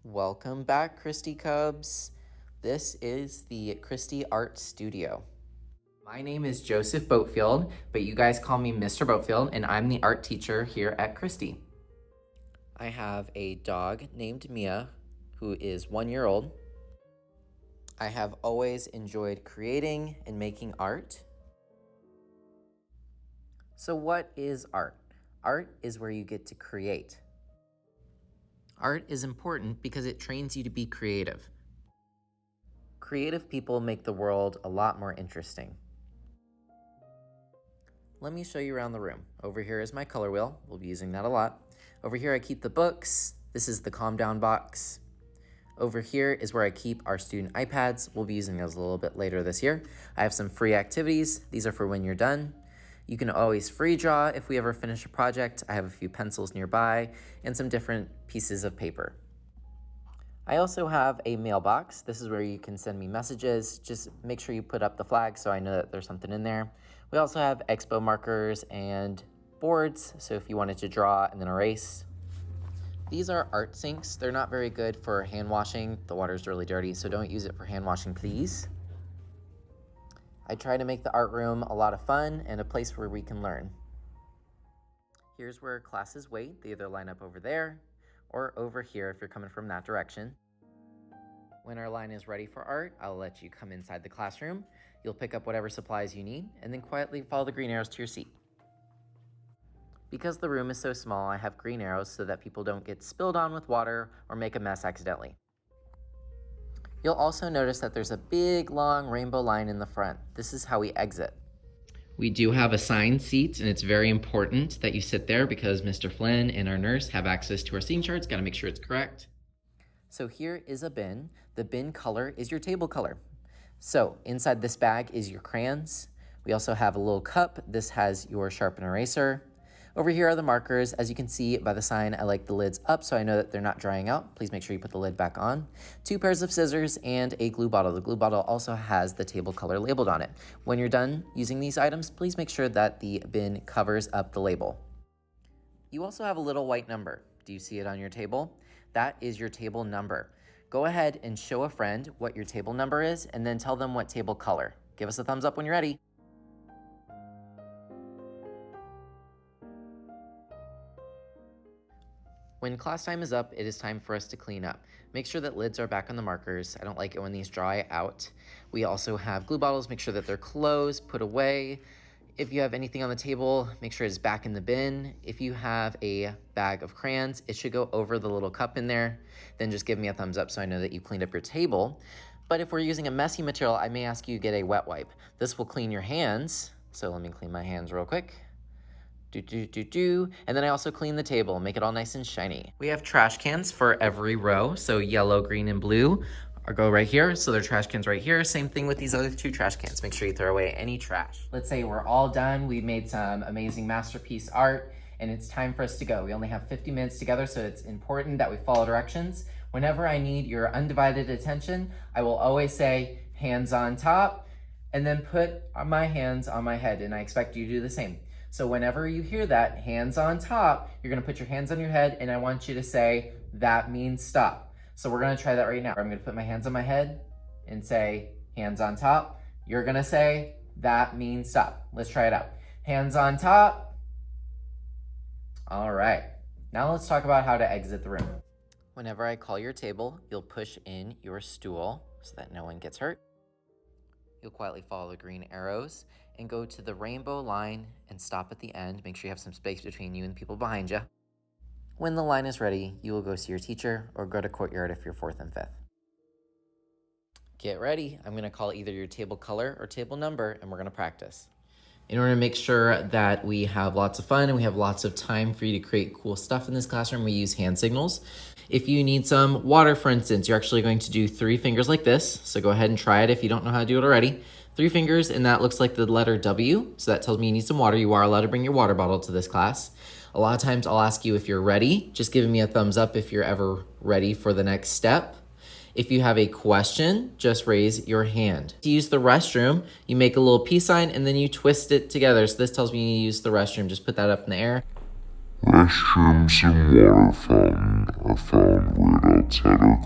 Welcome back, Christie Cubs. This is the Christie Art Studio. My name is Joseph Boatfield, but you guys call me Mr. Boatfield, and I'm the art teacher here at Christie. I have a dog named Mia, who is 1 year old. I have always enjoyed creating and making art. So what is art? Art is where you get to create. Art is important because it trains you to be creative. Creative people make the world a lot more interesting. Let me show you around the room. Over here is my color wheel. We'll be using that a lot. Over here I keep the books. This is the calm down box. Over here is where I keep our student iPads. We'll be using those a little bit later this year. I have some free activities. These are for when you're done. You can always free draw if we ever finish a project. I have a few pencils nearby and some different pieces of paper. I also have a mailbox. This is where you can send me messages. Just make sure you put up the flag so I know that there's something in there. We also have expo markers and boards, so if you wanted to draw and then erase. These are art sinks. They're not very good for hand washing. The water's really dirty, so don't use it for hand washing, please. I try to make the art room a lot of fun and a place where we can learn. Here's where classes wait. They either line up over there or over here if you're coming from that direction. When our line is ready for art, I'll let you come inside the classroom. You'll pick up whatever supplies you need and then quietly follow the green arrows to your seat. Because the room is so small, I have green arrows so that people don't get spilled on with water or make a mess accidentally. You'll also notice that there's a big, long rainbow line in the front. This is how we exit. We do have assigned seats, and it's very important that you sit there because Mr. Flynn and our nurse have access to our seating charts. Got to make sure it's correct. So here is a bin. The bin color is your table color. So inside this bag is your crayons. We also have a little cup. This has your sharpen eraser. Over here are the markers. As you can see by the sign, I like the lids up so I know that they're not drying out. Please make sure you put the lid back on. 2 pairs of scissors and a glue bottle. The glue bottle also has the table color labeled on it. When you're done using these items, please make sure that the bin covers up the label. You also have a little white number. Do you see it on your table? That is your table number. Go ahead and show a friend what your table number is and then tell them what table color. Give us a thumbs up when you're ready. When class time is up, it is time for us to clean up. Make sure that lids are back on the markers. I don't like it when these dry out. We also have glue bottles. Make sure that they're closed, put away. If you have anything on the table, make sure it's back in the bin. If you have a bag of crayons, it should go over the little cup in there. Then just give me a thumbs up so I know that you cleaned up your table. But if we're using a messy material, I may ask you to get a wet wipe. This will clean your hands. So let me clean my hands real quick. And then I also clean the table, make it all nice and shiny. We have trash cans for every row, so yellow, green, and blue go right here. So there are trash cans right here. Same thing with these other 2 trash cans. Make sure you throw away any trash. Let's say we're all done. We made some amazing masterpiece art, and it's time for us to go. We only have 50 minutes together, so it's important that we follow directions. Whenever I need your undivided attention, I will always say, hands on top, and then put my hands on my head, and I expect you to do the same. So whenever you hear that, hands on top, you're gonna put your hands on your head and I want you to say, that means stop. So we're gonna try that right now. I'm gonna put my hands on my head and say, hands on top. You're gonna say, that means stop. Let's try it out. Hands on top. All right, now let's talk about how to exit the room. Whenever I call your table, you'll push in your stool so that no one gets hurt. You'll quietly follow the green arrows and go to the rainbow line and stop at the end. Make sure you have some space between you and the people behind you. When the line is ready, you will go see your teacher or go to courtyard if you're 4th and 5th. Get ready. I'm going to call either your table color or table number and we're going to practice. In order to make sure that we have lots of fun and we have lots of time for you to create cool stuff in this classroom, we use hand signals. If you need some water, for instance, you're actually going to do 3 fingers like this. So go ahead and try it if you don't know how to do it already. 3 fingers, and that looks like the letter W. So that tells me you need some water. You are allowed to bring your water bottle to this class. A lot of times I'll ask you if you're ready. Just giving me a thumbs up if you're ever ready for the next step. If you have a question, just raise your hand. To use the restroom, you make a little peace sign and then you twist it together. So this tells me you use the restroom. Just put that up in the air. Restrooms and water fountain are found right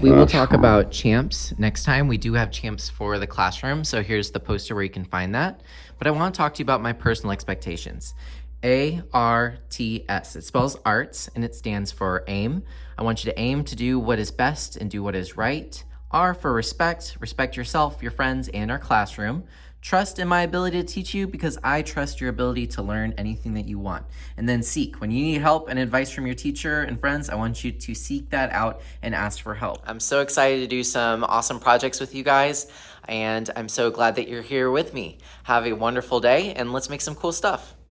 We will talk about champs next time. We do have champs for the classroom, so here's the poster where you can find that. But I want to talk to you about my personal expectations. ARTS. It spells arts and it stands for aim. I want you to aim to do what is best and do what is right. R for respect. Respect yourself, your friends, and our classroom. Trust in my ability to teach you because I trust your ability to learn anything that you want. And then seek. When you need help and advice from your teacher and friends, I want you to seek that out and ask for help. I'm so excited to do some awesome projects with you guys, and I'm so glad that you're here with me. Have a wonderful day, and let's make some cool stuff.